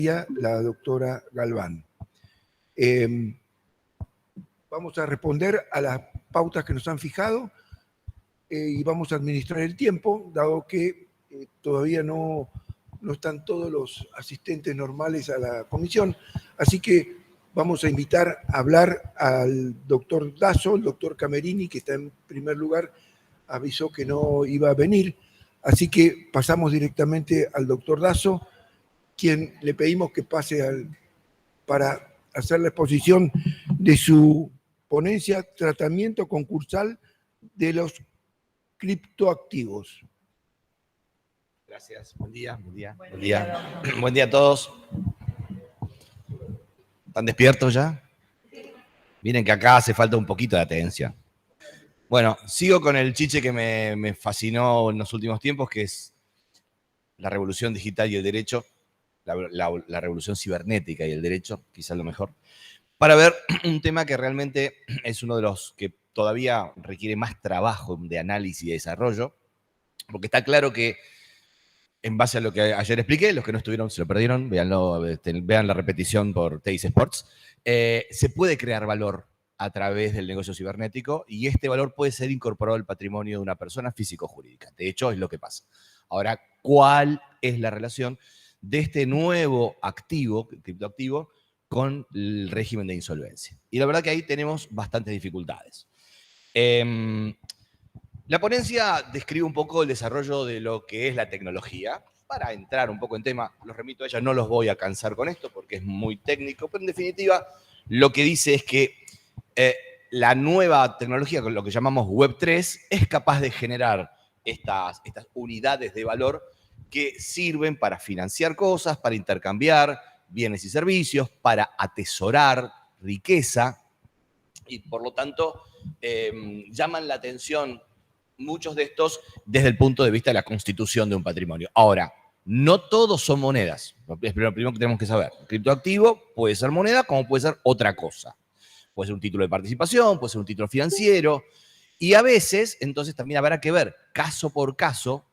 la doctora Galván. Vamos a responder a las pautas que nos han fijado y vamos a administrar el tiempo, dado que todavía no están todos los asistentes normales a la comisión. Así que vamos a invitar a hablar al doctor Dazo. El doctor Camerini, que está en primer lugar, avisó que no iba a venir. Así que pasamos directamente al doctor Dazo, quien le pedimos que pase para hacer la exposición de su ponencia Tratamiento concursal de los criptoactivos. Gracias, buen día. Buen día a todos. ¿Están despiertos ya? Miren que acá hace falta un poquito de atención. Bueno, sigo con el chiche que me fascinó en los últimos tiempos, que es la revolución digital y el derecho, la revolución cibernética y el derecho, quizás lo mejor, para ver un tema que realmente es uno de los que todavía requiere más trabajo de análisis y de desarrollo, porque está claro que, en base a lo que ayer expliqué, los que no estuvieron se lo perdieron, véanlo, vean la repetición por Teis Sports, se puede crear valor a través del negocio cibernético y este valor puede ser incorporado al patrimonio de una persona físico-jurídica. De hecho, es lo que pasa. Ahora, ¿cuál es la relación de este nuevo activo, criptoactivo, con el régimen de insolvencia? Y la verdad que ahí tenemos bastantes dificultades. La ponencia describe un poco el desarrollo de lo que es la tecnología. Para entrar un poco en tema, los remito a ella, no los voy a cansar con esto porque es muy técnico, pero en definitiva lo que dice es que la nueva tecnología, con lo que llamamos Web3, es capaz de generar estas unidades de valor que sirven para financiar cosas, para intercambiar bienes y servicios, para atesorar riqueza y por lo tanto llaman la atención muchos de estos desde el punto de vista de la constitución de un patrimonio. Ahora, no todos son monedas. Es lo primero que tenemos que saber. El criptoactivo puede ser moneda como puede ser otra cosa. Puede ser un título de participación, puede ser un título financiero. Y a veces, entonces, también habrá que ver, caso por caso,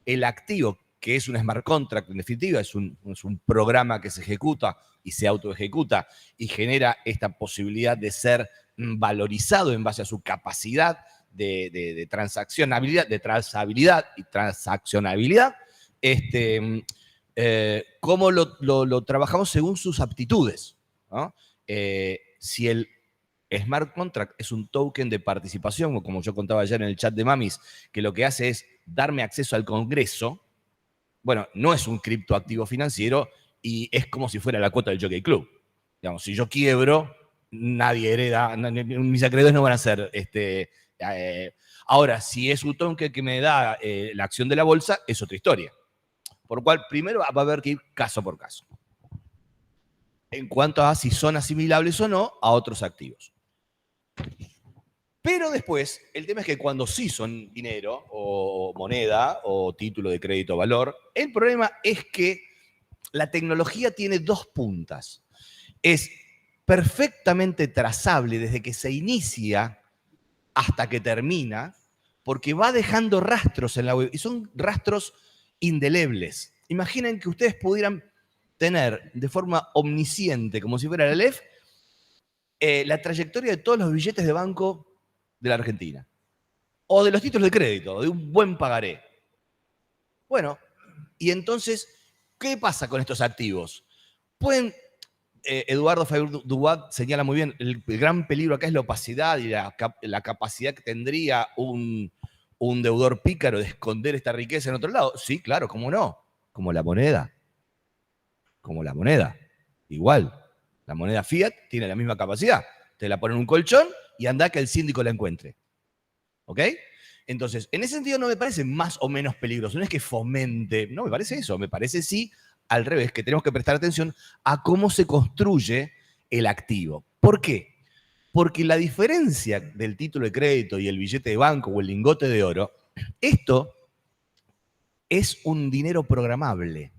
el activo, que es un smart contract, en definitiva, es un programa que se ejecuta y se autoejecuta y genera esta posibilidad de ser valorizado en base a su capacidad de transaccionabilidad, de trazabilidad y transaccionabilidad, cómo lo trabajamos según sus aptitudes, ¿no? Si el smart contract es un token de participación, o como yo contaba ayer en el chat de Mamis, que lo que hace es darme acceso al Congreso, bueno, no es un criptoactivo financiero y es como si fuera la cuota del Jockey Club. Digamos, si yo quiebro, nadie hereda, mis acreedores no van a ser ahora, si es un token que me da la acción de la bolsa, es otra historia. Por lo cual, primero va a haber que ir caso por caso. En cuanto a si son asimilables o no a otros activos. Pero después, el tema es que cuando sí son dinero o moneda o título de crédito o valor, el problema es que la tecnología tiene dos puntas. Es perfectamente trazable desde que se inicia hasta que termina, porque va dejando rastros en la web, y son rastros indelebles. Imaginen que ustedes pudieran tener de forma omnisciente, como si fuera la LEF, la trayectoria de todos los billetes de banco de la Argentina, o de los títulos de crédito, de un buen pagaré. Bueno, y entonces, ¿qué pasa con estos activos? Pueden... Eduardo Faber-Dubat señala muy bien, el gran peligro acá es la opacidad y la capacidad que tendría un deudor pícaro de esconder esta riqueza en otro lado. Sí, claro, ¿cómo no? Como la moneda. Como la moneda. Igual, la moneda fiat tiene la misma capacidad. Te la ponen en un colchón y anda que el síndico la encuentre. ¿Ok? Entonces, en ese sentido no me parece más o menos peligroso. No es que fomente, no me parece eso, me parece sí al revés, que tenemos que prestar atención a cómo se construye el activo. ¿Por qué? Porque la diferencia del título de crédito y el billete de banco o el lingote de oro, esto es un dinero programable.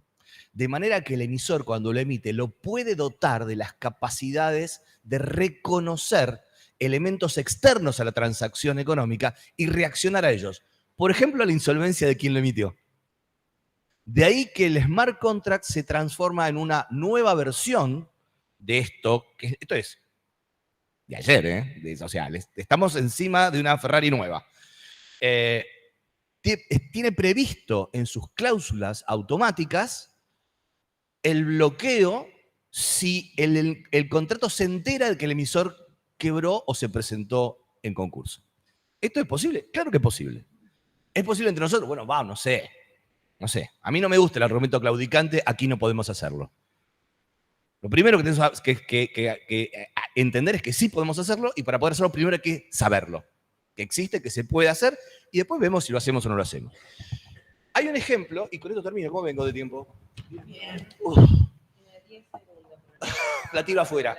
De manera que el emisor, cuando lo emite, lo puede dotar de las capacidades de reconocer elementos externos a la transacción económica y reaccionar a ellos. Por ejemplo, a la insolvencia de quien lo emitió. De ahí que el smart contract se transforma en una nueva versión de esto, que esto es de ayer, o sea, estamos encima de una Ferrari nueva. Tiene previsto en sus cláusulas automáticas el bloqueo si el contrato se entera de que el emisor quebró o se presentó en concurso. ¿Esto es posible? Claro que es posible. ¿Es posible entre nosotros? Bueno, no sé. No sé. A mí no me gusta el argumento claudicante, aquí no podemos hacerlo. Lo primero que tenemos que entender es que sí podemos hacerlo, y para poder hacerlo primero hay que saberlo. Que existe, que se puede hacer, y después vemos si lo hacemos o no lo hacemos. Hay un ejemplo, y con esto termino. ¿Cómo vengo de tiempo? Bien. La tiro afuera.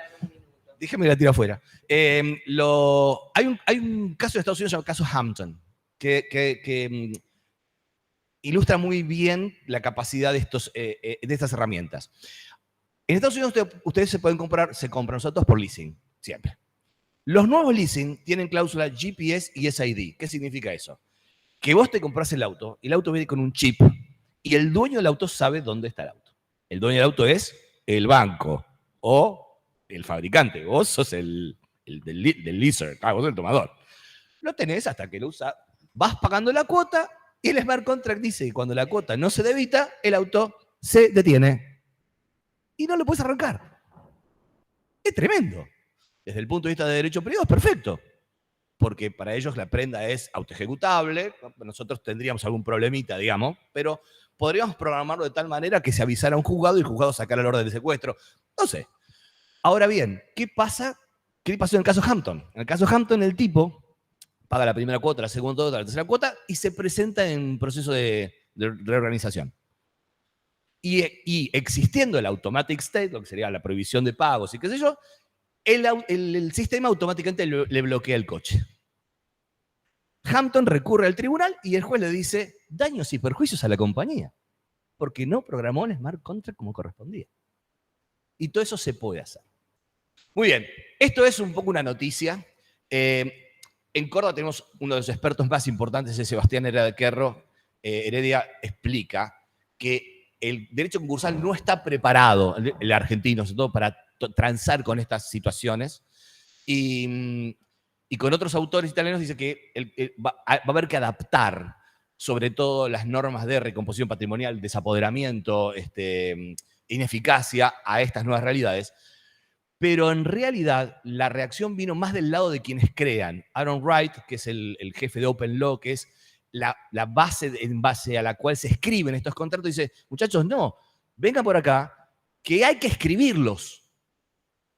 Déjame que la tiro afuera. Hay un caso de Estados Unidos llamado caso Hampton, que ilustra muy bien la capacidad de estas herramientas. En Estados Unidos ustedes se compran los autos por leasing, siempre. Los nuevos leasing tienen cláusula GPS y SID. ¿Qué significa eso? Que vos te compras el auto viene con un chip, y el dueño del auto sabe dónde está el auto. El dueño del auto es el banco o el fabricante. Vos sos el del leaser, vos sos el tomador. Lo tenés hasta que lo usás, vas pagando la cuota, y el smart contract dice que cuando la cuota no se debita, el auto se detiene. Y no lo puedes arrancar. Es tremendo. Desde el punto de vista de derecho privado es perfecto, porque para ellos la prenda es autoejecutable. Nosotros tendríamos algún problemita, digamos, pero podríamos programarlo de tal manera que se avisara a un juzgado y el juzgado sacara el orden de secuestro. No sé. Ahora bien, ¿qué pasó en el caso Hampton? En el caso Hampton, el tipo paga la primera cuota, la segunda cuota, la tercera cuota, y se presenta en proceso de reorganización. Y existiendo el automatic state, lo que sería la prohibición de pagos y qué sé yo, el sistema automáticamente le bloquea el coche. Hampton recurre al tribunal y el juez le dice daños y perjuicios a la compañía, porque no programó el smart contract como correspondía. Y todo eso se puede hacer. Muy bien, esto es un poco una noticia. En Córdoba tenemos uno de los expertos más importantes, es Sebastián Heredia explica que el derecho concursal no está preparado, el argentino, sobre todo, para transar con estas situaciones. Y con otros autores italianos dice que va a haber que adaptar, sobre todo, las normas de recomposición patrimonial, desapoderamiento, ineficacia a estas nuevas realidades. Pero en realidad la reacción vino más del lado de quienes crean. Aaron Wright, que es el jefe de Open Law, que es la base en base a la cual se escriben estos contratos, dice, muchachos, no, vengan por acá, que hay que escribirlos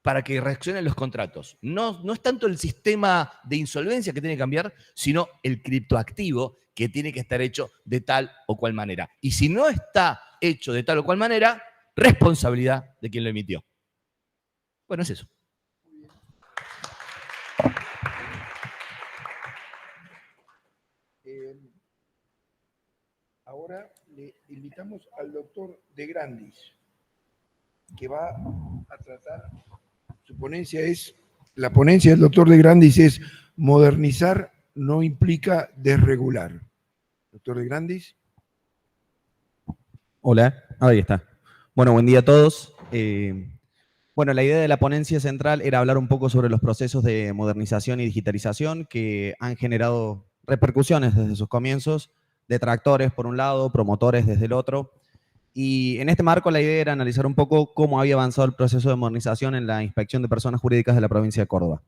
para que reaccionen los contratos. No es tanto el sistema de insolvencia que tiene que cambiar, sino el criptoactivo que tiene que estar hecho de tal o cual manera. Y si no está hecho de tal o cual manera, responsabilidad de quien lo emitió. Bueno, es eso. Ahora le invitamos al doctor De Grandis, que va a tratar, la ponencia del doctor De Grandis es modernizar no implica desregular. Doctor De Grandis. Hola, ahí está. Bueno, buen día a todos. Bueno, la idea de la ponencia central era hablar un poco sobre los procesos de modernización y digitalización que han generado repercusiones desde sus comienzos, detractores por un lado, promotores desde el otro. Y en este marco la idea era analizar un poco cómo había avanzado el proceso de modernización en la inspección de personas jurídicas de la provincia de Córdoba.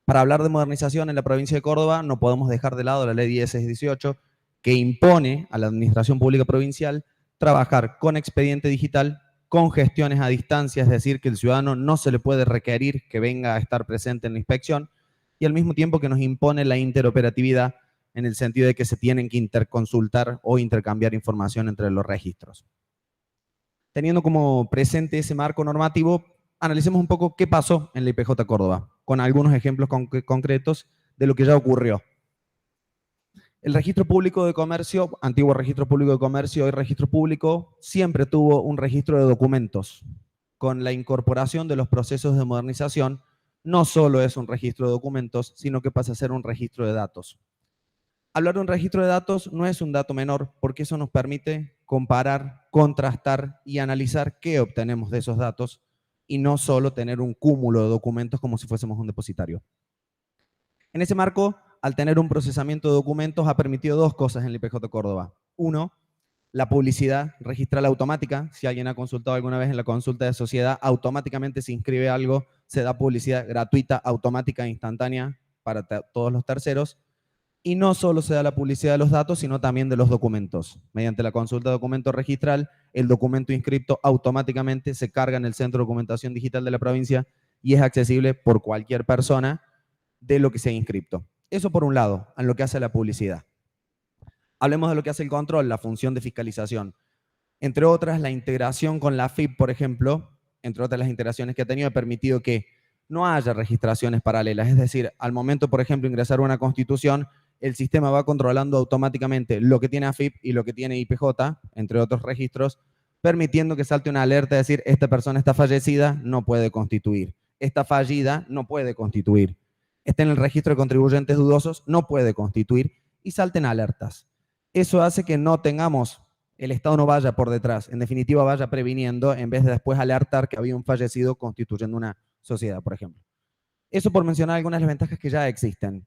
Para hablar de modernización en la provincia de Córdoba no podemos dejar de lado la ley 10/618, que impone a la administración pública provincial trabajar con expediente digital, con gestiones a distancia, es decir, que el ciudadano no se le puede requerir que venga a estar presente en la inspección, y al mismo tiempo que nos impone la interoperatividad en el sentido de que se tienen que interconsultar o intercambiar información entre los registros. Teniendo como presente ese marco normativo, analicemos un poco qué pasó en la IPJ Córdoba, con algunos ejemplos concretos de lo que ya ocurrió. El registro público de comercio, antiguo registro público de comercio, hoy registro público, siempre tuvo un registro de documentos. Con la incorporación de los procesos de modernización, no solo es un registro de documentos, sino que pasa a ser un registro de datos. Hablar de un registro de datos no es un dato menor, porque eso nos permite comparar, contrastar y analizar qué obtenemos de esos datos y no solo tener un cúmulo de documentos como si fuésemos un depositario. En ese marco, al tener un procesamiento de documentos, ha permitido dos cosas en el IPJ Córdoba. Uno, la publicidad registral automática. Si alguien ha consultado alguna vez en la consulta de sociedad, automáticamente se inscribe algo, se da publicidad gratuita, automática, instantánea para todos los terceros. Y no solo se da la publicidad de los datos, sino también de los documentos. Mediante la consulta de documento registral, el documento inscripto automáticamente se carga en el Centro de Documentación Digital de la provincia y es accesible por cualquier persona de lo que sea inscripto. Eso por un lado, en lo que hace la publicidad. Hablemos de lo que hace el control, la función de fiscalización. Entre otras, la integración con la AFIP, por ejemplo, entre otras las integraciones que ha tenido, ha permitido que no haya registraciones paralelas. Es decir, al momento, por ejemplo, de ingresar una constitución, el sistema va controlando automáticamente lo que tiene AFIP y lo que tiene IPJ, entre otros registros, permitiendo que salte una alerta de decir, esta persona está fallecida, no puede constituir. Está fallida, no puede constituir. Está en el registro de contribuyentes dudosos, no puede constituir, y salten alertas. Eso hace que no tengamos, el Estado no vaya por detrás, en definitiva vaya previniendo, en vez de después alertar que había un fallecido constituyendo una sociedad, por ejemplo. Eso por mencionar algunas de las ventajas que ya existen.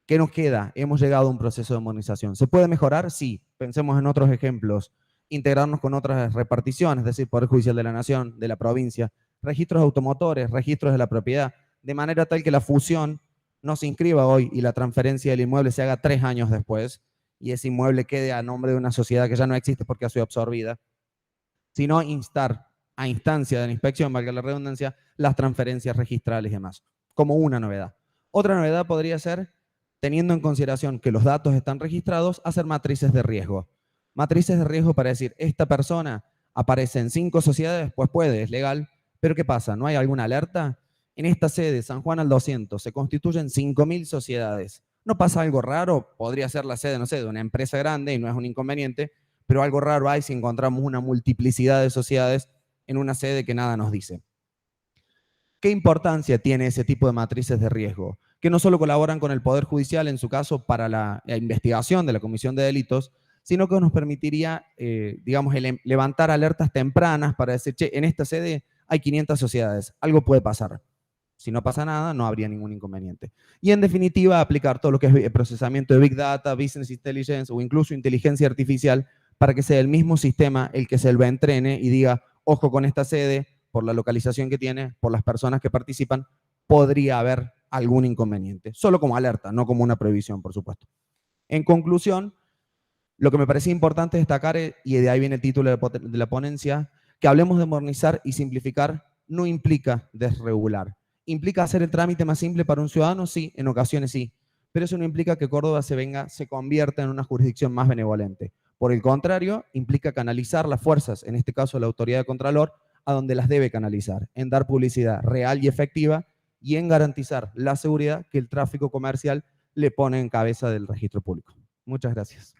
¿Qué nos queda? Hemos llegado a un proceso de modernización. ¿Se puede mejorar? Sí. Pensemos en otros ejemplos. Integrarnos con otras reparticiones, es decir, Poder Judicial de la Nación, de la provincia, registros automotores, registros de la propiedad, de manera tal que la fusión no se inscriba hoy y la transferencia del inmueble se haga 3 años después y ese inmueble quede a nombre de una sociedad que ya no existe porque ha sido absorbida, sino instar a instancia de la inspección, valga la redundancia, las transferencias registrales y demás, como una novedad. Otra novedad podría ser, teniendo en consideración que los datos están registrados, hacer matrices de riesgo. Matrices de riesgo para decir, esta persona aparece en 5 sociedades, pues puede, es legal, pero ¿qué pasa? ¿No hay alguna alerta? En esta sede, San Juan al 200, se constituyen 5.000 sociedades. ¿No pasa algo raro? Podría ser la sede, no sé, de una empresa grande y no es un inconveniente, pero algo raro hay si encontramos una multiplicidad de sociedades en una sede que nada nos dice. ¿Qué importancia tiene ese tipo de matrices de riesgo? Que no solo colaboran con el Poder Judicial, en su caso, para la investigación de la comisión de delitos, sino que nos permitiría, digamos, levantar alertas tempranas para decir, che, en esta sede hay 500 sociedades, algo puede pasar. Si no pasa nada, no habría ningún inconveniente. Y en definitiva, aplicar todo lo que es procesamiento de Big Data, Business Intelligence o incluso inteligencia artificial para que sea el mismo sistema el que se lo entrene y diga, ojo con esta sede, por la localización que tiene, por las personas que participan, podría haber algún inconveniente. Solo como alerta, no como una previsión, por supuesto. En conclusión, lo que me parece importante destacar, y de ahí viene el título de la ponencia, que hablemos de modernizar y simplificar no implica desregular. ¿Implica hacer el trámite más simple para un ciudadano? Sí, en ocasiones sí. Pero eso no implica que Córdoba se convierta en una jurisdicción más benevolente. Por el contrario, implica canalizar las fuerzas, en este caso la autoridad de Contralor, a donde las debe canalizar, en dar publicidad real y efectiva y en garantizar la seguridad que el tráfico comercial le pone en cabeza del registro público. Muchas gracias.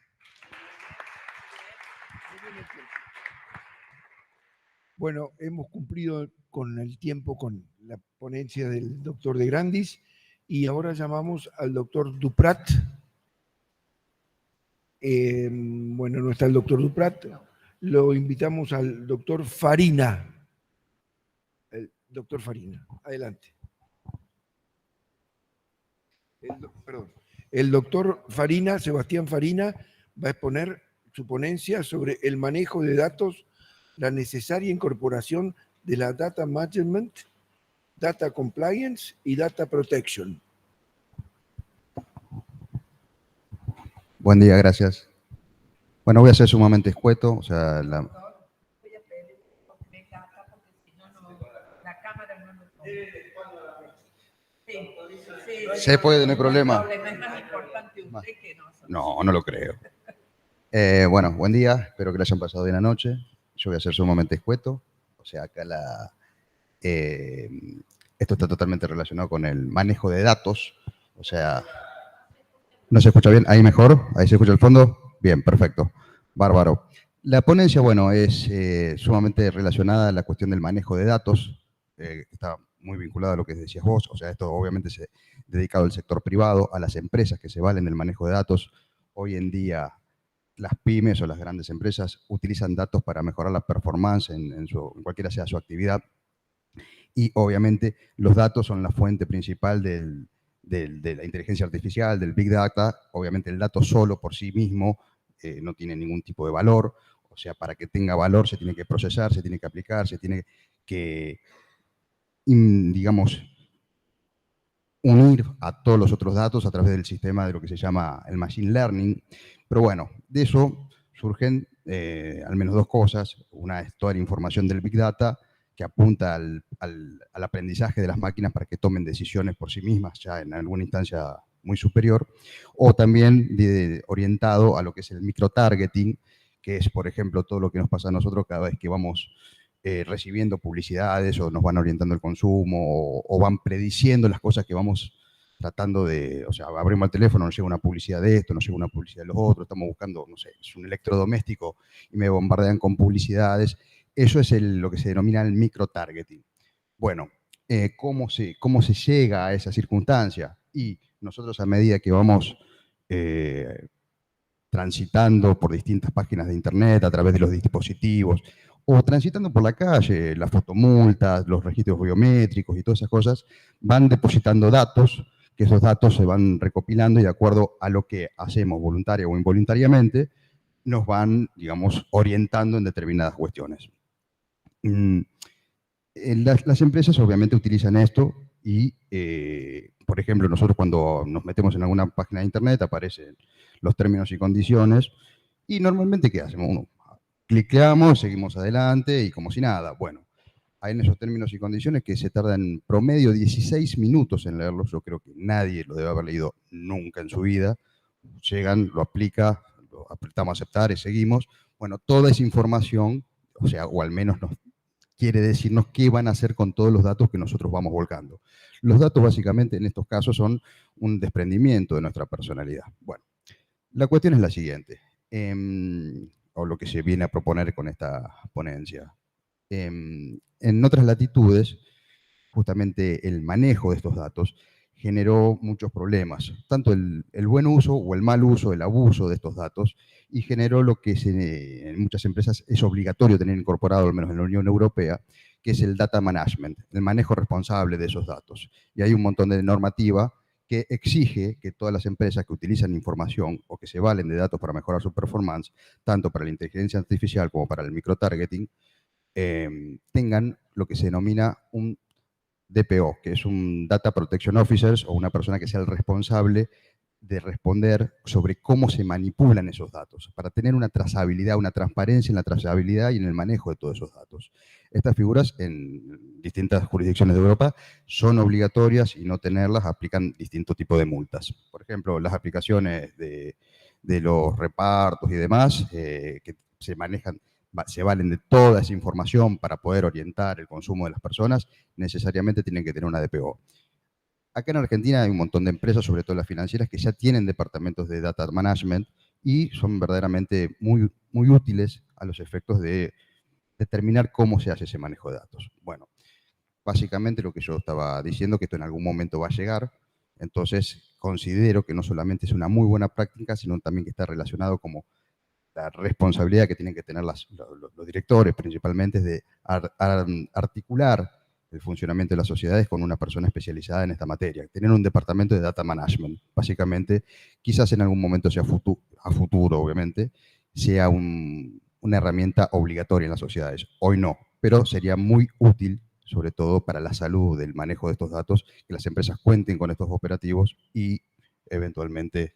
Bueno, hemos cumplido con el tiempo con la ponencia del doctor de Grandis y ahora llamamos al doctor Duprat. Bueno, no está el doctor Duprat, lo invitamos al doctor Farina. El doctor Farina, adelante. El doctor Farina, Sebastián Farina, va a exponer su ponencia sobre el manejo de datos, la necesaria incorporación de la Data Management, Data Compliance y Data Protection. Buen día, gracias. Bueno, voy a ser sumamente escueto, o sea, se puede, no hay problema. No, no lo creo. Bueno, buen día, espero que lo hayan pasado bien anoche. Yo voy a ser sumamente escueto, o sea, acá esto está totalmente relacionado con el manejo de datos, o sea, ¿no se escucha bien? ¿Ahí mejor? ¿Ahí se escucha el fondo? Bien, perfecto, bárbaro. La ponencia, bueno, es sumamente relacionada a la cuestión del manejo de datos, está muy vinculada a lo que decías vos, o sea, esto obviamente se dedicado al sector privado, a las empresas que se valen del manejo de datos. Hoy en día las pymes o las grandes empresas utilizan datos para mejorar la performance en cualquiera sea su actividad. Y obviamente los datos son la fuente principal de la inteligencia artificial, del Big Data. Obviamente el dato solo por sí mismo no tiene ningún tipo de valor. O sea, para que tenga valor se tiene que procesar, se tiene que aplicar, se tiene que, digamos, unir a todos los otros datos a través del sistema de lo que se llama el Machine Learning. Pero bueno, de eso surgen al menos dos cosas. Una es toda la información del Big Data, que apunta al aprendizaje de las máquinas para que tomen decisiones por sí mismas, ya en alguna instancia muy superior, o también orientado a lo que es el microtargeting, que es, por ejemplo, todo lo que nos pasa a nosotros cada vez que vamos recibiendo publicidades o nos van orientando el consumo o van prediciendo las cosas que vamos tratando de, o sea, abrimos el teléfono, nos llega una publicidad de esto, nos llega una publicidad de los otros, estamos buscando, no sé, es un electrodoméstico y me bombardean con publicidades. Eso es lo que se denomina el microtargeting. Bueno, ¿cómo se llega a esa circunstancia? Y nosotros a medida que vamos transitando por distintas páginas de internet, a través de los dispositivos, o transitando por la calle, las fotomultas, los registros biométricos y todas esas cosas, van depositando datos, que esos datos se van recopilando y de acuerdo a lo que hacemos voluntaria o involuntariamente, nos van, digamos, orientando en determinadas cuestiones. Las empresas obviamente utilizan esto y, por ejemplo, nosotros cuando nos metemos en alguna página de internet aparecen los términos y condiciones y normalmente ¿qué hacemos? Uno, cliqueamos, seguimos adelante y como si nada. Bueno, hay en esos términos y condiciones que se tardan promedio 16 minutos en leerlos. Yo creo que nadie lo debe haber leído nunca en su vida. Llegan, lo aplica, lo apretamos a aceptar y seguimos. Bueno, toda esa información, o sea, o al menos nos quiere decirnos qué van a hacer con todos los datos que nosotros vamos volcando. Los datos básicamente en estos casos son un desprendimiento de nuestra personalidad. Bueno, la cuestión es la siguiente, o lo que se viene a proponer con esta ponencia. En otras latitudes, justamente el manejo de estos datos generó muchos problemas, tanto el buen uso o el mal uso, el abuso de estos datos, y generó lo que en muchas empresas es obligatorio tener incorporado, al menos en la Unión Europea, que es el data management, el manejo responsable de esos datos. Y hay un montón de normativa que exige que todas las empresas que utilizan información o que se valen de datos para mejorar su performance, tanto para la inteligencia artificial como para el microtargeting, tengan lo que se denomina un DPO, que es un Data Protection Officer o una persona que sea el responsable de responder sobre cómo se manipulan esos datos, para tener una trazabilidad, una transparencia en la trazabilidad y en el manejo de todos esos datos. Estas figuras en distintas jurisdicciones de Europa son obligatorias y no tenerlas aplican distinto tipo de multas. Por ejemplo, las aplicaciones de los repartos y demás que se manejan, se valen de toda esa información para poder orientar el consumo de las personas, necesariamente tienen que tener una DPO. Acá en Argentina hay un montón de empresas, sobre todo las financieras, que ya tienen departamentos de data management y son verdaderamente muy, muy útiles a los efectos de determinar cómo se hace ese manejo de datos. Bueno, básicamente lo que yo estaba diciendo, que esto en algún momento va a llegar, entonces considero que no solamente es una muy buena práctica, sino también que está relacionado como la responsabilidad que tienen que tener los directores principalmente es de articular el funcionamiento de las sociedades con una persona especializada en esta materia, tener un departamento de data management. Básicamente, quizás en algún momento sea a futuro, obviamente, sea una herramienta obligatoria en las sociedades. Hoy no, pero sería muy útil, sobre todo para la salud del manejo de estos datos, que las empresas cuenten con estos operativos y eventualmente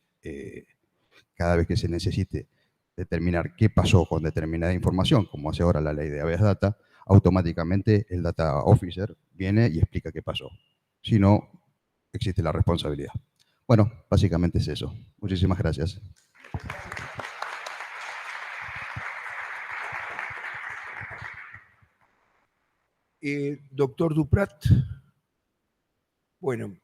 cada vez que se necesite determinar qué pasó con determinada información, como hace ahora la ley de habeas data, automáticamente el data officer viene y explica qué pasó. Si no, existe la responsabilidad. Bueno, básicamente es eso. Muchísimas gracias. Doctor Duprat, bueno,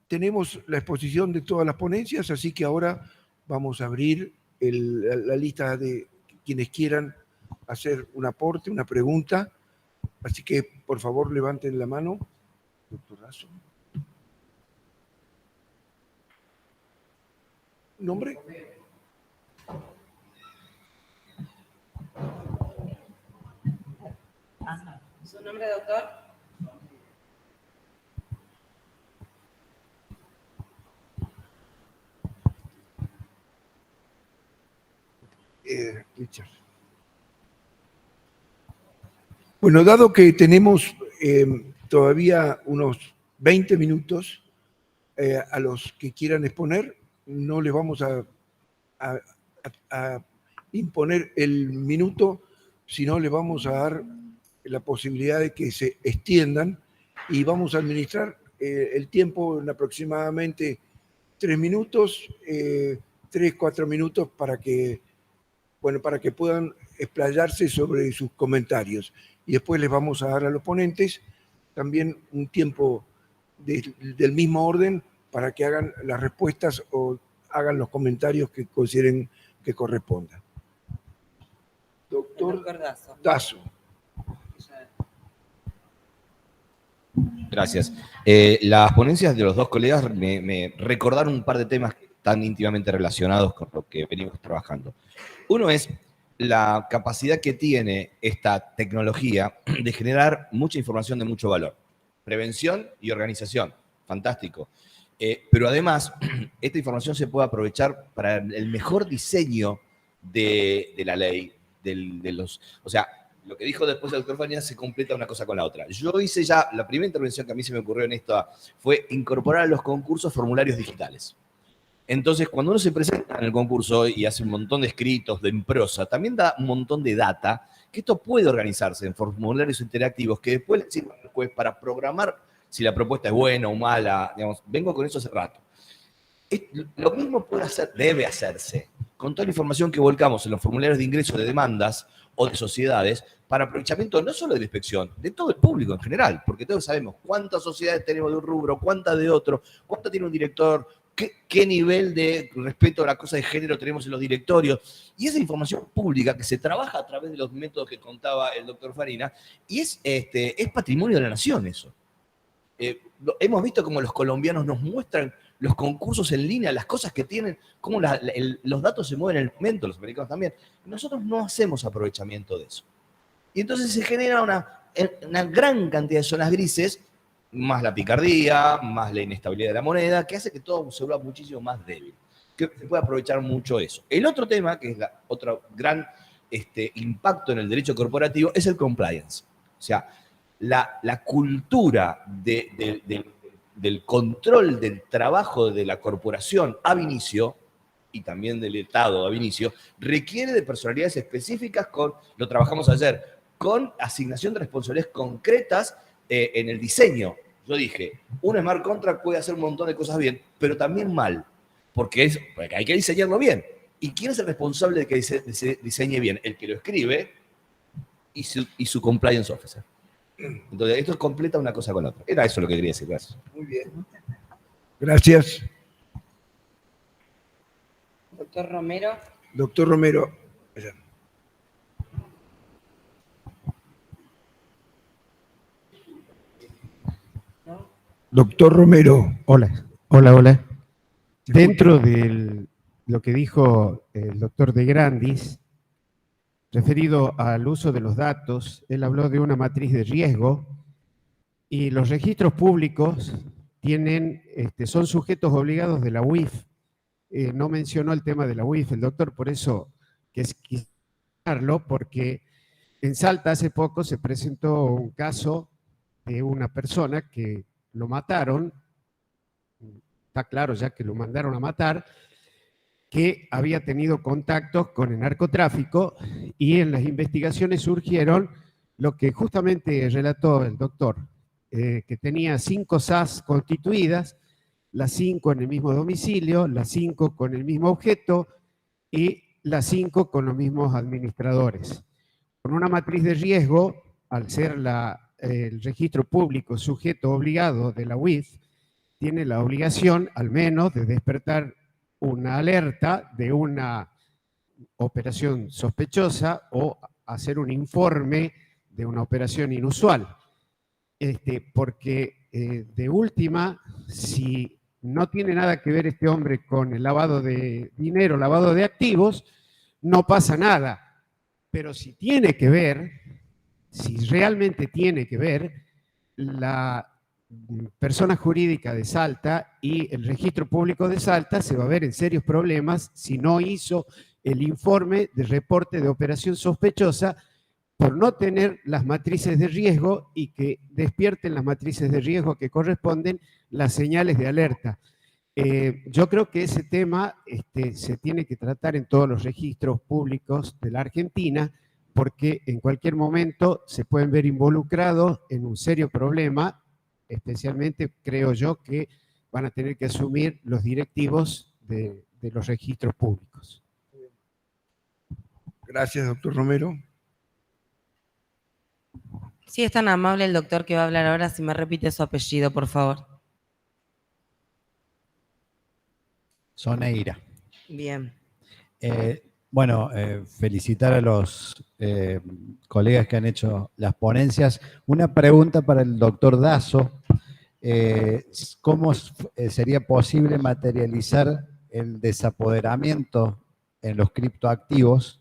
tenemos la exposición de todas las ponencias, así que ahora vamos a abrir la lista de quienes quieran hacer un aporte, una pregunta. Así que, por favor, levanten la mano. Doctor Razo. ¿Nombre? ¿Su nombre, doctor? Richard. Bueno, dado que tenemos todavía unos 20 minutos, a los que quieran exponer, no les vamos a imponer el minuto, sino les vamos a dar la posibilidad de que se extiendan y vamos a administrar el tiempo en aproximadamente 3 minutos, 3, 4 minutos para que puedan explayarse sobre sus comentarios. Y después les vamos a dar a los ponentes también un tiempo del mismo orden para que hagan las respuestas o hagan los comentarios que consideren que correspondan. Doctor Dazo. Gracias. Las ponencias de los dos colegas me recordaron un par de temas tan íntimamente relacionados con lo que venimos trabajando. Uno es la capacidad que tiene esta tecnología de generar mucha información de mucho valor. Prevención y organización. Fantástico. Pero además, esta información se puede aprovechar para el mejor diseño de la ley. O sea, lo que dijo después el doctor Farías se completa una cosa con la otra. Yo hice ya, la primera intervención que a mí se me ocurrió en esto fue incorporar a los concursos formularios digitales. Entonces, cuando uno se presenta en el concurso y hace un montón de escritos en prosa, también da un montón de data, que esto puede organizarse en formularios interactivos que después le sirvan al juez para programar si la propuesta es buena o mala. Digamos, vengo con eso hace rato. Lo mismo debe hacerse con toda la información que volcamos en los formularios de ingreso de demandas o de sociedades para aprovechamiento no solo de la inspección, de todo el público en general, porque todos sabemos cuántas sociedades tenemos de un rubro, cuántas de otro, cuánto tiene un director, qué nivel de respeto a la cosa de género tenemos en los directorios. Y esa información pública que se trabaja a través de los métodos que contaba el doctor Farina, y es patrimonio de la nación eso. Hemos visto cómo los colombianos nos muestran los concursos en línea, las cosas que tienen, cómo los datos se mueven en el momento, los americanos también. Nosotros no hacemos aprovechamiento de eso. Y entonces se genera una gran cantidad de zonas grises, más la picardía, más la inestabilidad de la moneda, que hace que todo se vuelva muchísimo más débil. Que se puede aprovechar mucho eso. El otro tema, que es otro gran impacto en el derecho corporativo, es el compliance. O sea, la cultura del control del trabajo de la corporación ab inicio, y también del Estado ab inicio, requiere de personalidades específicas lo trabajamos ayer, con asignación de responsabilidades concretas en el diseño. Yo dije, un smart contract puede hacer un montón de cosas bien, pero también mal, porque hay que diseñarlo bien. ¿Y quién es el responsable de que se diseñe bien? El que lo escribe y su compliance officer. Entonces, esto completa una cosa con la otra. Era eso lo que quería decir. Gracias. Muy bien. Gracias. Doctor Romero. Doctor Romero. ¿No? Doctor Romero. Hola, hola, hola. Dentro de lo que dijo el doctor De Grandis, referido al uso de los datos, él habló de una matriz de riesgo y los registros públicos son sujetos obligados de la UIF. No mencionó el tema de la UIF el doctor, por eso quise hablarlo, porque en Salta hace poco se presentó un caso de una persona que lo mataron, está claro ya que lo mandaron a matar, que había tenido contactos con el narcotráfico y en las investigaciones surgieron lo que justamente relató el doctor, que tenía 5 SAS constituidas, las 5 en el mismo domicilio, las 5 con el mismo objeto y las 5 con los mismos administradores. Con una matriz de riesgo, al ser el registro público sujeto obligado de la UIF, tiene la obligación al menos de despertar una alerta de una operación sospechosa o hacer un informe de una operación inusual. Porque de última, si no tiene nada que ver este hombre con el lavado de dinero, lavado de activos, no pasa nada. Pero si tiene que ver, si realmente tiene que ver, la persona jurídica de Salta y el registro público de Salta se va a ver en serios problemas si no hizo el informe de reporte de operación sospechosa por no tener las matrices de riesgo y que despierten las matrices de riesgo que corresponden las señales de alerta. Yo creo que ese tema se tiene que tratar en todos los registros públicos de la Argentina, porque en cualquier momento se pueden ver involucrados en un serio problema, especialmente creo yo que van a tener que asumir los directivos de los registros públicos. Gracias, doctor Romero. Si es tan amable el doctor que va a hablar ahora, si me repite su apellido, por favor. Soneira. Bien. Felicitar a los colegas que han hecho las ponencias. Una pregunta para el doctor Dazo. ¿Cómo sería posible materializar el desapoderamiento en los criptoactivos?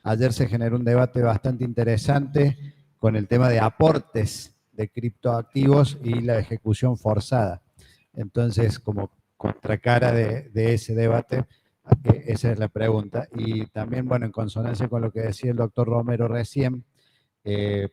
Ayer se generó un debate bastante interesante con el tema de aportes de criptoactivos y la ejecución forzada. Entonces, como contracara de ese debate, esa es la pregunta. Y también, bueno, en consonancia con lo que decía el doctor Romero recién,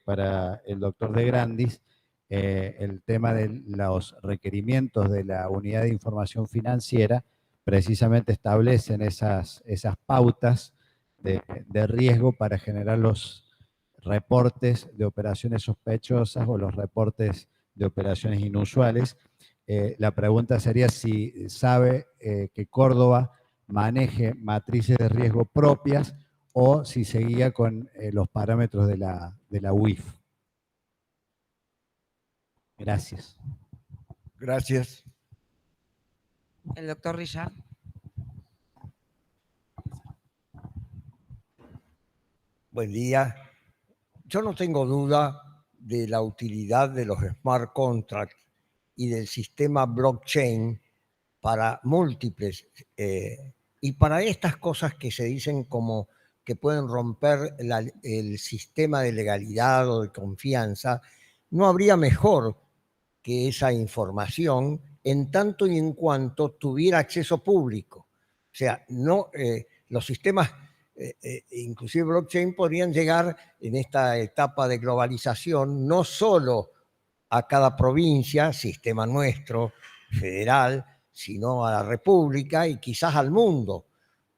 para el doctor De Grandis, el tema de los requerimientos de la Unidad de Información Financiera precisamente establecen esas pautas de riesgo para generar los reportes de operaciones sospechosas o los reportes de operaciones inusuales. La pregunta sería si sabe que Córdoba maneje matrices de riesgo propias o si seguía con los parámetros de la UIF. Gracias. Gracias. El doctor Richard. Buen día. Yo no tengo duda de la utilidad de los smart contracts y del sistema blockchain para múltiples y para estas cosas que se dicen como que pueden romper el sistema de legalidad o de confianza. No habría mejor que esa información en tanto y en cuanto tuviera acceso público. O sea, no, los sistemas, inclusive blockchain, podrían llegar en esta etapa de globalización no solo a cada provincia, sistema nuestro, federal, sino a la República y quizás al mundo,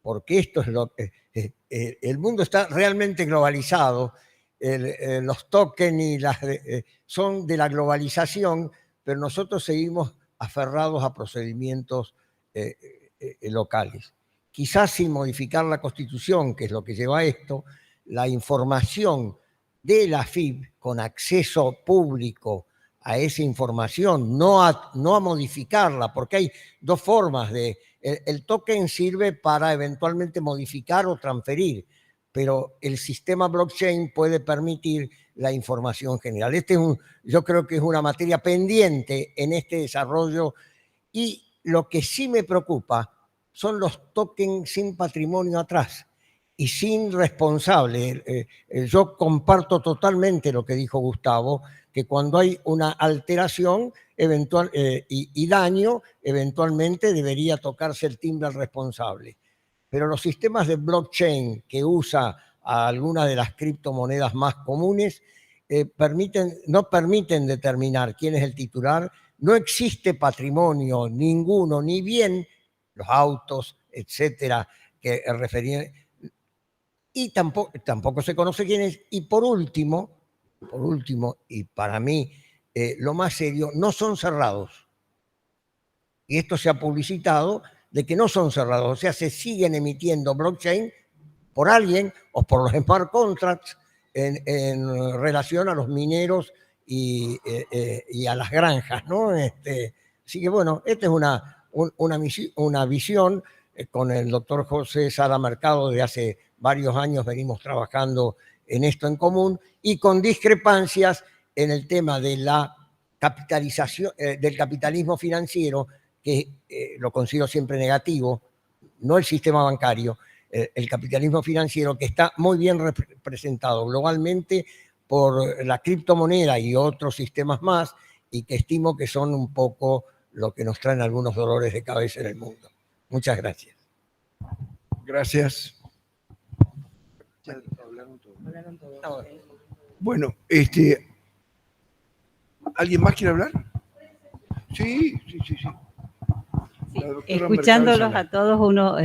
porque esto es lo que el mundo está realmente globalizado. Los tokens y son de la globalización, pero nosotros seguimos aferrados a procedimientos locales. Quizás sin modificar la Constitución, que es lo que lleva a esto, la información de la AFIP con acceso público a esa información, no a modificarla, porque hay dos formas de... El token sirve para eventualmente modificar o transferir, pero el sistema blockchain puede permitir la información general. Yo creo que es una materia pendiente en este desarrollo, y lo que sí me preocupa son los tokens sin patrimonio atrás y sin responsable. Yo comparto totalmente lo que dijo Gustavo, que cuando hay una alteración eventual y daño, eventualmente debería tocarse el timbre al responsable. Pero los sistemas de blockchain que usa a algunas de las criptomonedas más comunes no permiten determinar quién es el titular. No existe patrimonio ninguno, ni bien los autos, etcétera, que referían, y tampoco se conoce quién es. Y por último, y para mí lo más serio, no son cerrados. Y esto se ha publicitado de que no son cerrados, o sea, se siguen emitiendo blockchain por alguien o por los smart contracts en relación a los mineros y a las granjas, ¿no? Así que bueno, esta es una visión. Con el doctor José Sala Mercado de hace varios años venimos trabajando en esto en común, y con discrepancias en el tema de la capitalización, del capitalismo financiero, que lo considero siempre negativo, no el sistema bancario, el capitalismo financiero, que está muy bien representado globalmente por la criptomoneda y otros sistemas más, y que estimo que son un poco lo que nos traen algunos dolores de cabeza en el mundo. Muchas gracias. Gracias. Ya hablaron todos. Bueno, ¿alguien más quiere hablar? Sí. Sí, La doctora escuchándolos Mercado Sala. a todos uno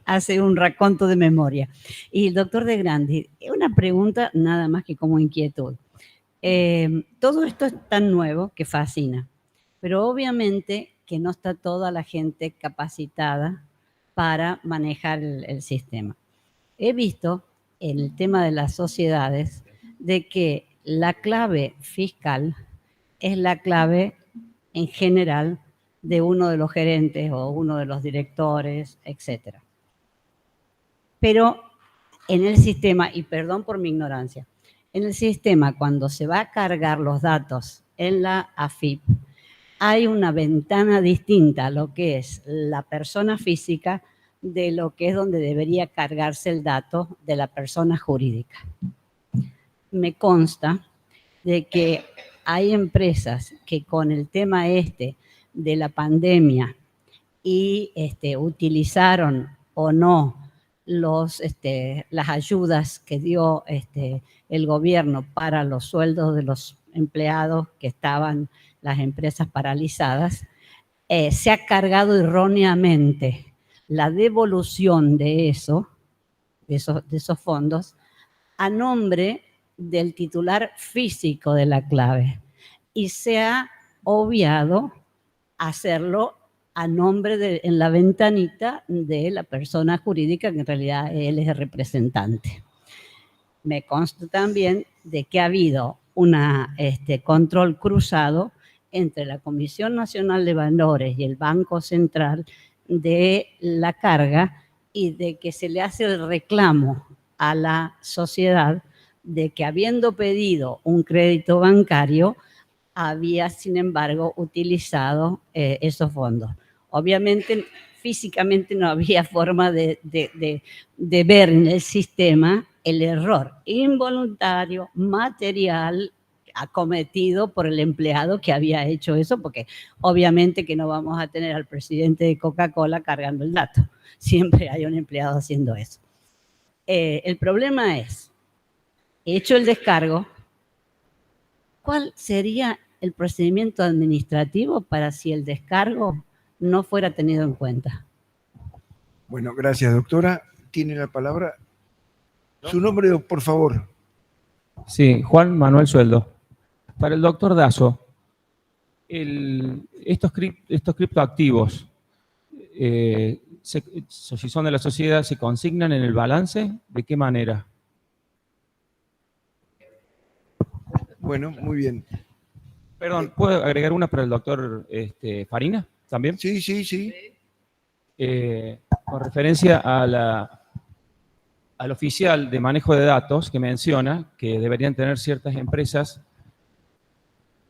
hace un raconto de memoria. Y el doctor De Grandi, una pregunta nada más que como inquietud. Todo esto es tan nuevo que fascina, pero obviamente que no está toda la gente capacitada para manejar el sistema. He visto en el tema de las sociedades de que la clave fiscal es la clave en general de uno de los gerentes o uno de los directores, etc. Pero en el sistema, y perdón por mi ignorancia, en el sistema cuando se va a cargar los datos en la AFIP, hay una ventana distinta a lo que es la persona física de lo que es donde debería cargarse el dato de la persona jurídica. Me consta de que hay empresas que con el tema de la pandemia y utilizaron o no las ayudas que dio el gobierno para los sueldos de los empleados que estaban las empresas paralizadas, se ha cargado erróneamente la devolución de esos fondos a nombre del titular físico de la clave y se ha obviado hacerlo a nombre en la ventanita de la persona jurídica, que en realidad él es el representante. Me consta también de que ha habido un control cruzado entre la Comisión Nacional de Valores y el Banco Central de la carga y de que se le hace el reclamo a la sociedad de que habiendo pedido un crédito bancario, había, sin embargo, utilizado esos fondos. Obviamente, físicamente no había forma de ver en el sistema el error involuntario, material, acometido por el empleado que había hecho eso, porque obviamente que no vamos a tener al presidente de Coca-Cola cargando el dato. Siempre hay un empleado haciendo eso. El problema es, hecho el descargo, ¿cuál sería el procedimiento administrativo para si el descargo no fuera tenido en cuenta? Bueno, gracias, doctora. Tiene la palabra. Su nombre, por favor. Sí, Juan Manuel Sueldo. Para el doctor Dazo, estos criptoactivos, si son de la sociedad, ¿se consignan en el balance? ¿De qué manera? Bueno, muy bien. Perdón, ¿puedo agregar una para el doctor Farina también? Sí. Con referencia al oficial de manejo de datos que menciona que deberían tener ciertas empresas,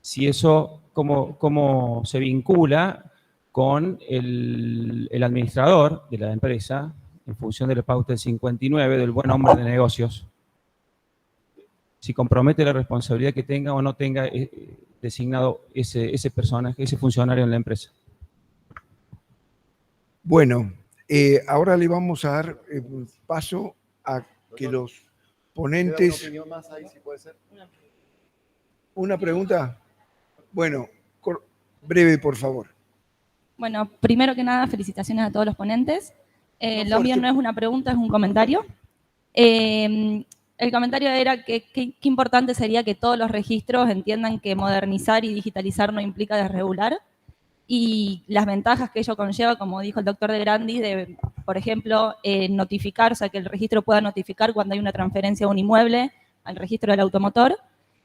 si eso, cómo se vincula con el administrador de la empresa en función de la pauta del 59 del buen hombre de negocios, si compromete la responsabilidad que tenga o no tenga designado ese personaje, ese funcionario en la empresa. Bueno, ahora le vamos a dar paso a que los ponentes... ¿Una pregunta? Bueno, breve, por favor. Bueno, primero que nada, felicitaciones a todos los ponentes. Lo mío no es una pregunta, es un comentario. El comentario era que qué importante sería que todos los registros entiendan que modernizar y digitalizar no implica desregular, y las ventajas que ello conlleva, como dijo el doctor De Grandi, de, por ejemplo, notificar, o sea, que el registro pueda notificar cuando hay una transferencia de un inmueble al registro del automotor.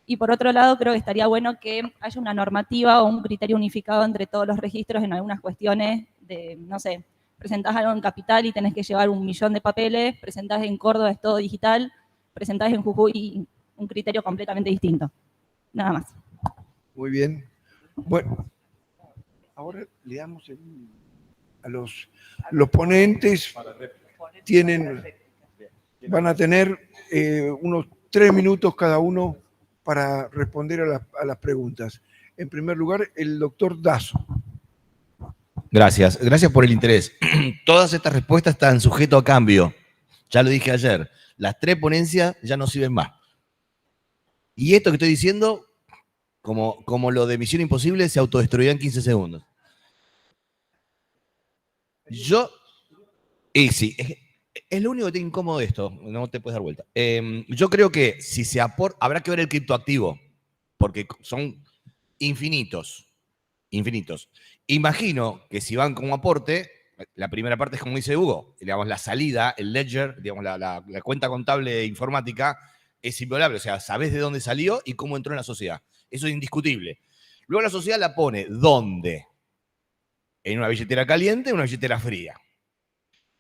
Y por otro lado, creo que estaría bueno que haya una normativa o un criterio unificado entre todos los registros en algunas cuestiones de, no sé, presentás algo en Capital y tenés que llevar 1 millón de papeles, presentás en Córdoba, es todo digital, presentás en Jujuy un criterio completamente distinto. Nada más. Muy bien. Bueno, Ahora le damos a los ponentes, van a tener unos 3 minutos cada uno para responder a las preguntas. En primer lugar, el doctor Dazo. Gracias por el interés. Todas estas respuestas están sujetas a cambio. Ya lo dije ayer. Las 3 ponencias ya no sirven más. Y esto que estoy diciendo, como lo de Misión Imposible, se autodestruirá en 15 segundos. Sí, es lo único que tiene incómodo esto. No te puedes dar vuelta. Yo creo que si se aporta, habrá que ver el criptoactivo, porque son infinitos. Imagino que si van como aporte, la primera parte es como dice Hugo, digamos, la salida, el ledger, digamos, la cuenta contable informática es inviolable, o sea, sabés de dónde salió y cómo entró en la sociedad. Eso es indiscutible. Luego la sociedad la pone, ¿dónde? En una billetera caliente, en una billetera fría.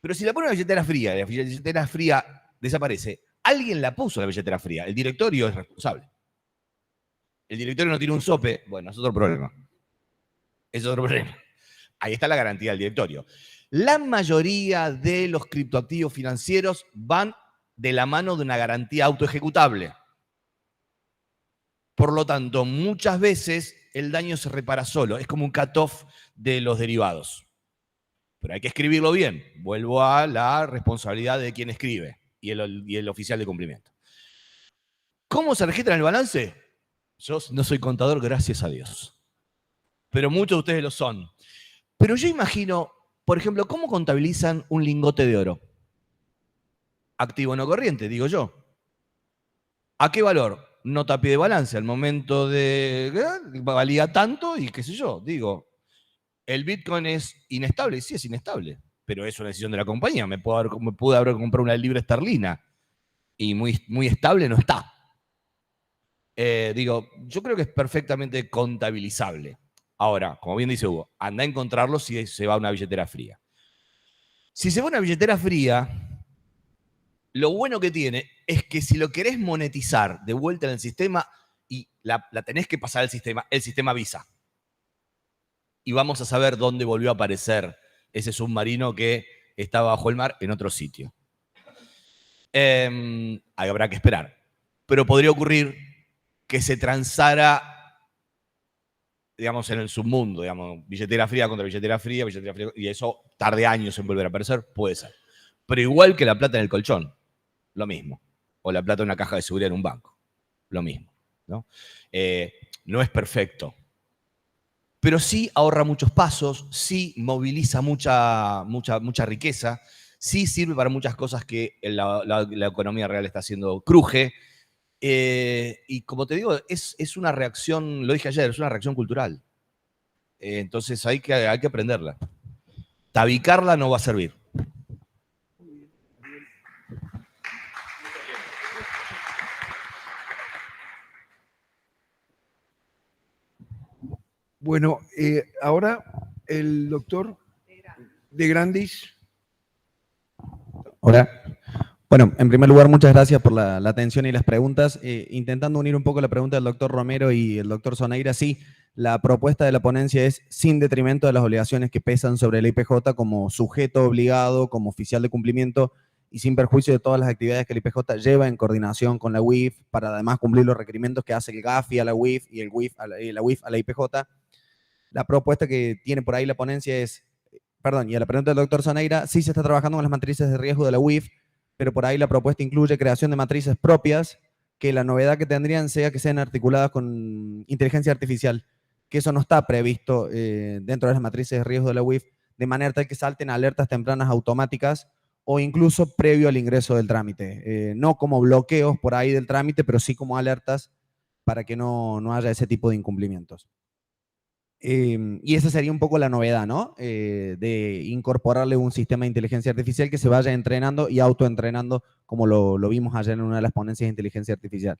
Pero si la pone en una billetera fría y la billetera fría desaparece, alguien la puso en la billetera fría, el directorio es responsable. El directorio no tiene un sope, bueno, es otro problema. Ahí está la garantía del directorio. La mayoría de los criptoactivos financieros van de la mano de una garantía autoejecutable. Por lo tanto, muchas veces el daño se repara solo. Es como un cutoff de los derivados. Pero hay que escribirlo bien. Vuelvo a la responsabilidad de quien escribe y el oficial de cumplimiento. ¿Cómo se registra en el balance? Yo no soy contador, gracias a Dios. Pero muchos de ustedes lo son. Pero yo imagino, por ejemplo, ¿cómo contabilizan un lingote de oro? Activo no corriente, digo yo. ¿A qué valor? Nota a pie de balance. Al momento de... valía tanto y qué sé yo. Digo, ¿el Bitcoin es inestable? Sí, es inestable. Pero es una decisión de la compañía. Me pude haber comprado una libra esterlina. Y muy estable no está. Digo, yo creo que es perfectamente contabilizable. Ahora, como bien dice Hugo, anda a encontrarlo si se va a una billetera fría. Si se va a una billetera fría, lo bueno que tiene es que si lo querés monetizar de vuelta en el sistema y la tenés que pasar al sistema, el sistema avisa. Y vamos a saber dónde volvió a aparecer ese submarino que estaba bajo el mar en otro sitio. Habrá que esperar. Pero podría ocurrir que se transara, digamos, en el submundo, digamos, billetera fría contra billetera fría, y eso tarde años en volver a aparecer, puede ser. Pero igual que la plata en el colchón, lo mismo. O la plata en una caja de seguridad en un banco, lo mismo, ¿no? No es perfecto, pero sí ahorra muchos pasos, sí moviliza mucha riqueza, sí sirve para muchas cosas que la economía real está haciendo cruje. Y como te digo, es una reacción, lo dije ayer, es una reacción cultural. Entonces hay que aprenderla. Tabicarla no va a servir. Bueno, ahora el doctor de Grandis. Hola. Bueno, en primer lugar, muchas gracias por la atención y las preguntas. Intentando unir un poco la pregunta del doctor Romero y el doctor Zoneira, sí, la propuesta de la ponencia es sin detrimento de las obligaciones que pesan sobre el IPJ como sujeto obligado, como oficial de cumplimiento y sin perjuicio de todas las actividades que el IPJ lleva en coordinación con la UIF para además cumplir los requerimientos que hace el GAFI a la UIF y la UIF a la IPJ. La propuesta que tiene por ahí la ponencia es, y a la pregunta del doctor Zoneira, sí se está trabajando con las matrices de riesgo de la UIF, pero por ahí la propuesta incluye creación de matrices propias, que la novedad que tendrían sea que sean articuladas con inteligencia artificial, que eso no está previsto dentro de las matrices de riesgo de la UIF, de manera tal que salten alertas tempranas automáticas o incluso previo al ingreso del trámite. No como bloqueos por ahí del trámite, pero sí como alertas para que no haya ese tipo de incumplimientos. Y esa sería un poco la novedad, ¿no? De incorporarle un sistema de inteligencia artificial que se vaya entrenando y autoentrenando, como lo vimos ayer en una de las ponencias de inteligencia artificial.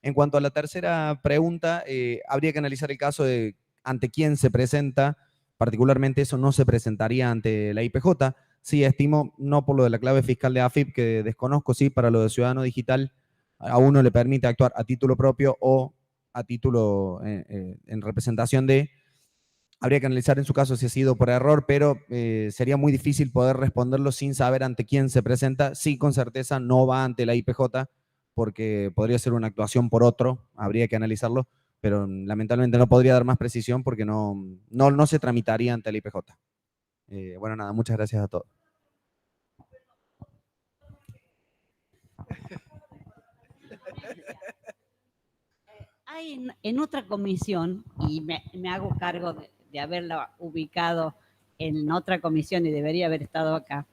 En cuanto a la tercera pregunta, habría que analizar el caso de ante quién se presenta. Particularmente eso no se presentaría ante la IPJ. Sí, estimo, no por lo de la clave fiscal de AFIP, que desconozco, sí, para lo de Ciudadano Digital, a uno le permite actuar a título propio o a título en representación de... Habría que analizar en su caso si ha sido por error, pero sería muy difícil poder responderlo sin saber ante quién se presenta. Sí, con certeza no va ante la IPJ, porque podría ser una actuación por otro, habría que analizarlo, pero lamentablemente no podría dar más precisión porque no se tramitaría ante la IPJ. Bueno, nada, muchas gracias a todos. Hay en otra comisión, y me hago cargo de haberla ubicado en otra comisión y debería haber estado acá,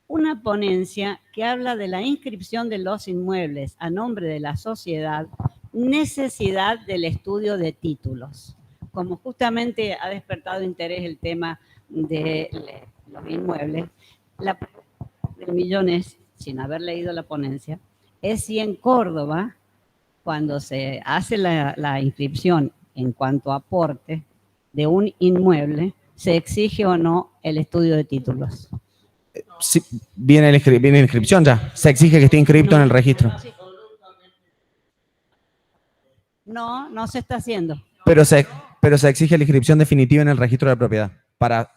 una ponencia que habla de la inscripción de los inmuebles a nombre de la sociedad, necesidad del estudio de títulos. Como justamente ha despertado interés el tema de los inmuebles, la del millón es, sin haber leído la ponencia, es si en Córdoba, cuando se hace la inscripción en cuanto a aporte de un inmueble, se exige o no el estudio de títulos. Sí, viene la inscripción ya. Se exige que esté inscripto en el registro. No, no se está haciendo. Pero se exige la inscripción definitiva en el registro de la propiedad. Para...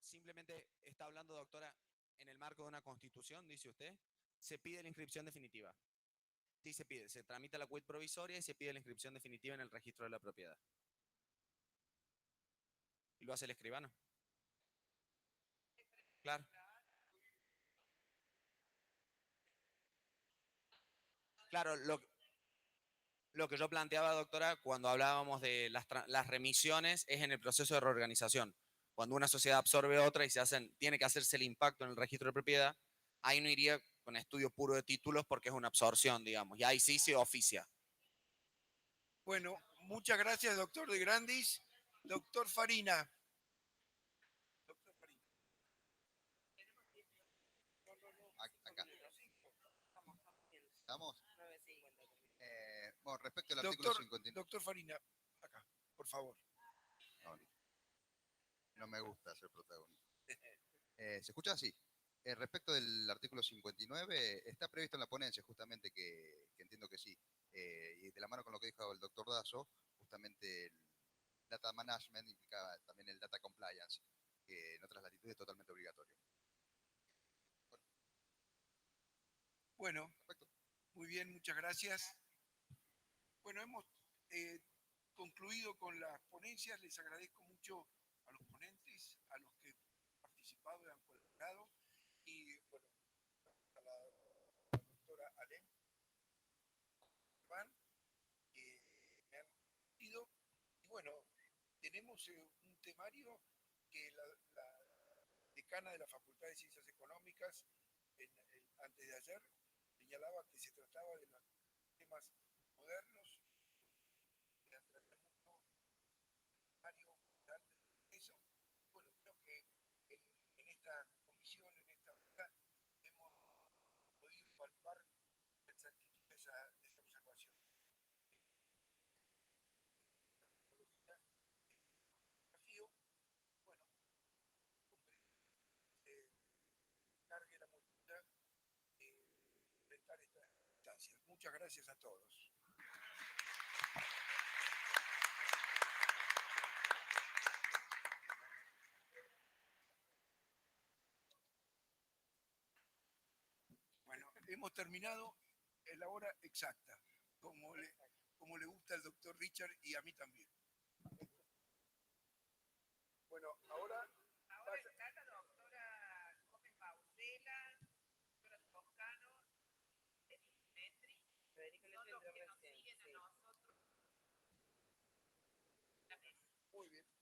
Simplemente está hablando, doctora, en el marco de una constitución, dice usted, se pide la inscripción definitiva. Sí, se pide, se tramita la quit provisoria y se pide la inscripción definitiva en el registro de la propiedad. ¿Y lo hace el escribano? Claro. Claro, lo que yo planteaba, doctora, cuando hablábamos de las remisiones, es en el proceso de reorganización. Cuando una sociedad absorbe otra y tiene que hacerse el impacto en el registro de propiedad, ahí no iría con estudio puro de títulos porque es una absorción, digamos, y ahí sí se oficia. Bueno, muchas gracias, doctor de Grandis. Doctor Farina. Acá. ¿Estamos? Bueno, respecto al artículo 59. Doctor Farina, acá, por favor. No me gusta ser protagonista. ¿Se escucha así? Respecto del artículo 59, está previsto en la ponencia justamente que entiendo que sí. Y de la mano con lo que dijo el doctor Dazo, justamente el data management implica también el data compliance, que en otras latitudes es totalmente obligatorio. Bueno, muy bien, muchas gracias. Bueno, hemos concluido con las ponencias. Les agradezco mucho a los ponentes, a los que han participado y han colaborado. Y bueno, a la doctora Alem, que me han ido. Y bueno, tenemos un temario que la decana de la Facultad de Ciencias Económicas, antes de ayer, señalaba que se trataba de los temas modernos, de eso. Bueno, creo que en esta comisión, en esta unidad, hemos podido palpar la exactitud de esa observación. Bueno, cargue la voluntad de enfrentar estas instancias. Muchas gracias a todos. Bueno, hemos terminado en la hora exacta, como le gusta al doctor Richard y a mí también. Bueno, ahora está la doctora Gómez Bausela, doctora Toscano, Petri, son los que nos siguen a nosotros. Muy bien.